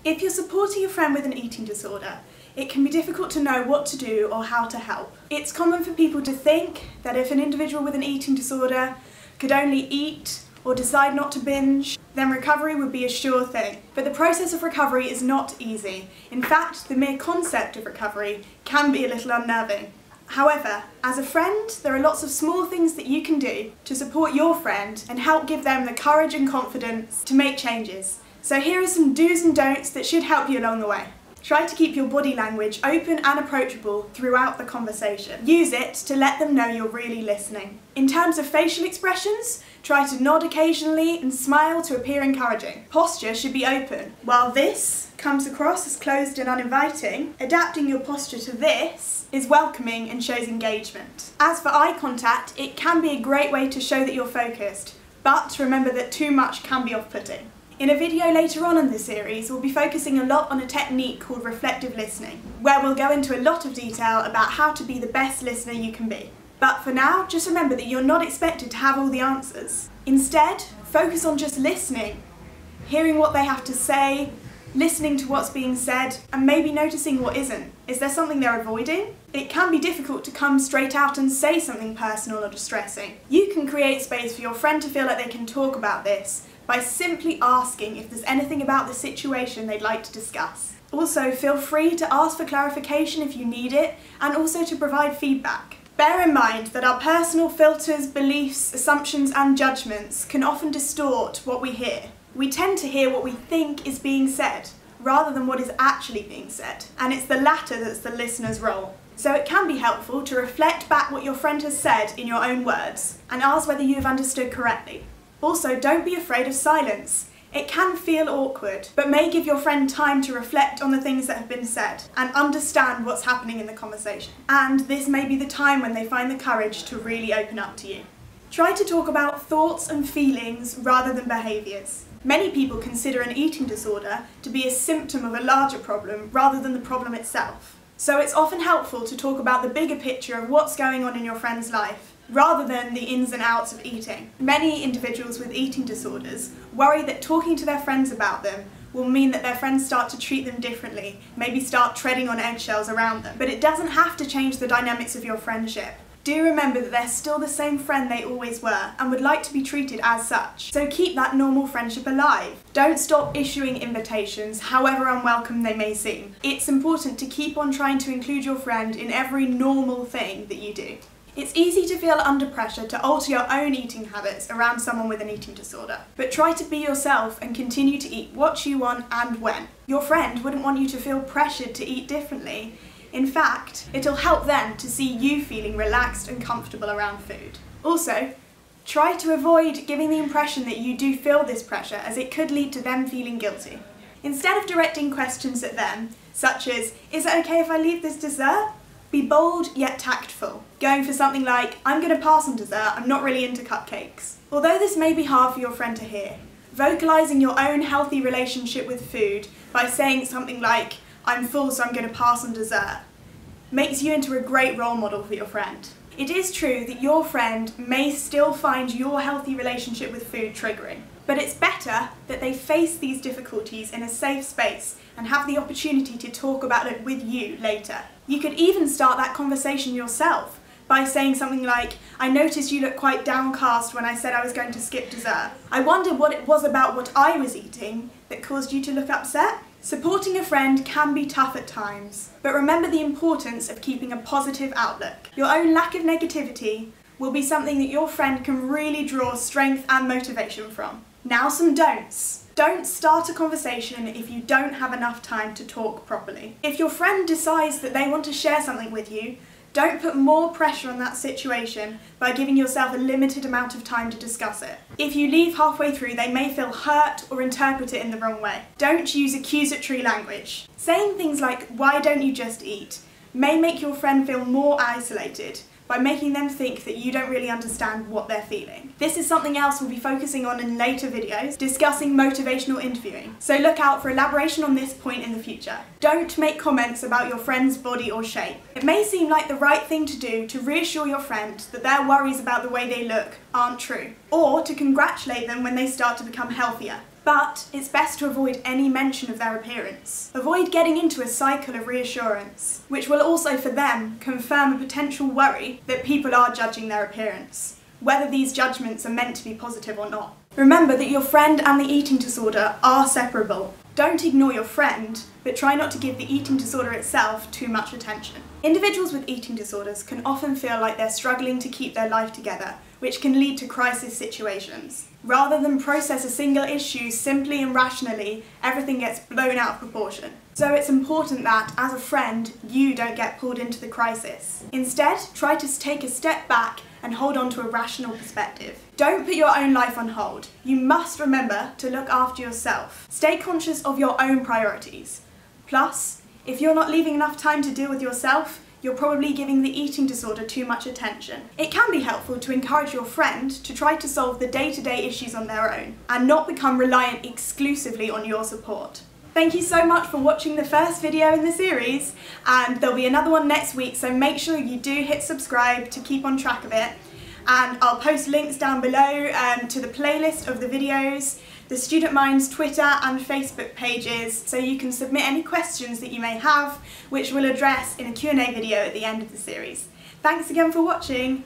If you're supporting a friend with an eating disorder, it can be difficult to know what to do or how to help. It's common for people to think that if an individual with an eating disorder could only eat or decide not to binge, then recovery would be a sure thing. But the process of recovery is not easy. In fact, the mere concept of recovery can be a little unnerving. However, as a friend, there are lots of small things that you can do to support your friend and help give them the courage and confidence to make changes. So here are some do's and don'ts that should help you along the way. Try to keep your body language open and approachable throughout the conversation. Use it to let them know you're really listening. In terms of facial expressions, try to nod occasionally and smile to appear encouraging. Posture should be open. While this comes across as closed and uninviting, adapting your posture to this is welcoming and shows engagement. As for eye contact, it can be a great way to show that you're focused, but remember that too much can be off-putting. In a video later on in the series, we'll be focusing a lot on a technique called reflective listening, where we'll go into a lot of detail about how to be the best listener you can be. But for now, just remember that you're not expected to have all the answers. Instead, focus on just listening, hearing what they have to say, listening to what's being said, and maybe noticing what isn't. Is there something they're avoiding? It can be difficult to come straight out and say something personal or distressing. You can create space for your friend to feel like they can talk about this by simply asking if there's anything about the situation they'd like to discuss. Also, feel free to ask for clarification if you need it, and also to provide feedback. Bear in mind that our personal filters, beliefs, assumptions and judgments can often distort what we hear. We tend to hear what we think is being said, rather than what is actually being said, and it's the latter that's the listener's role. So it can be helpful to reflect back what your friend has said in your own words, and ask whether you have understood correctly. Also, don't be afraid of silence. It can feel awkward, but may give your friend time to reflect on the things that have been said and understand what's happening in the conversation. And this may be the time when they find the courage to really open up to you. Try to talk about thoughts and feelings rather than behaviours. Many people consider an eating disorder to be a symptom of a larger problem rather than the problem itself. So it's often helpful to talk about the bigger picture of what's going on in your friend's life, rather than the ins and outs of eating. Many individuals with eating disorders worry that talking to their friends about them will mean that their friends start to treat them differently, maybe start treading on eggshells around them. But it doesn't have to change the dynamics of your friendship. Do remember that they're still the same friend they always were and would like to be treated as such. So keep that normal friendship alive. Don't stop issuing invitations, however unwelcome they may seem. It's important to keep on trying to include your friend in every normal thing that you do. It's easy to feel under pressure to alter your own eating habits around someone with an eating disorder, but try to be yourself and continue to eat what you want and when. Your friend wouldn't want you to feel pressured to eat differently. In fact, it'll help them to see you feeling relaxed and comfortable around food. Also, try to avoid giving the impression that you do feel this pressure, as it could lead to them feeling guilty. Instead of directing questions at them, such as, "Is it okay if I leave this dessert?" Be bold yet tactful, going for something like, "I'm going to pass on dessert, I'm not really into cupcakes." Although this may be hard for your friend to hear, vocalising your own healthy relationship with food by saying something like, "I'm full so I'm going to pass on dessert," makes you into a great role model for your friend. It is true that your friend may still find your healthy relationship with food triggering, but it's better that they face these difficulties in a safe space and have the opportunity to talk about it with you later. You could even start that conversation yourself by saying something like, "I noticed you looked quite downcast when I said I was going to skip dessert. I wondered what it was about what I was eating that caused you to look upset." Supporting a friend can be tough at times, but remember the importance of keeping a positive outlook. Your own lack of negativity will be something that your friend can really draw strength and motivation from. Now some don'ts. Don't start a conversation if you don't have enough time to talk properly. If your friend decides that they want to share something with you, don't put more pressure on that situation by giving yourself a limited amount of time to discuss it. If you leave halfway through, they may feel hurt or interpret it in the wrong way. Don't use accusatory language. Saying things like, "Why don't you just eat?" may make your friend feel more isolated by making them think that you don't really understand what they're feeling. This is something else we'll be focusing on in later videos, discussing motivational interviewing, so look out for elaboration on this point in the future. Don't make comments about your friend's body or shape. It may seem like the right thing to do to reassure your friend that their worries about the way they look aren't true, or to congratulate them when they start to become healthier. But it's best to avoid any mention of their appearance. Avoid getting into a cycle of reassurance, which will also for them confirm a potential worry that people are judging their appearance, whether these judgments are meant to be positive or not. Remember that your friend and the eating disorder are separable. Don't ignore your friend, but try not to give the eating disorder itself too much attention. Individuals with eating disorders can often feel like they're struggling to keep their life together, which can lead to crisis situations. Rather than process a single issue simply and rationally, everything gets blown out of proportion. So it's important that, as a friend, you don't get pulled into the crisis. Instead, try to take a step back and hold on to a rational perspective. Don't put your own life on hold. You must remember to look after yourself. Stay conscious of your own priorities. Plus, if you're not leaving enough time to deal with yourself, you're probably giving the eating disorder too much attention. It can be helpful to encourage your friend to try to solve the day-to-day issues on their own and not become reliant exclusively on your support. Thank you so much for watching the first video in the series, and there'll be another one next week, so make sure you do hit subscribe to keep on track of it. And I'll post links down below to the playlist of the videos, the Student Minds Twitter and Facebook pages, so you can submit any questions that you may have, which we'll address in a Q&A video at the end of the series. Thanks again for watching.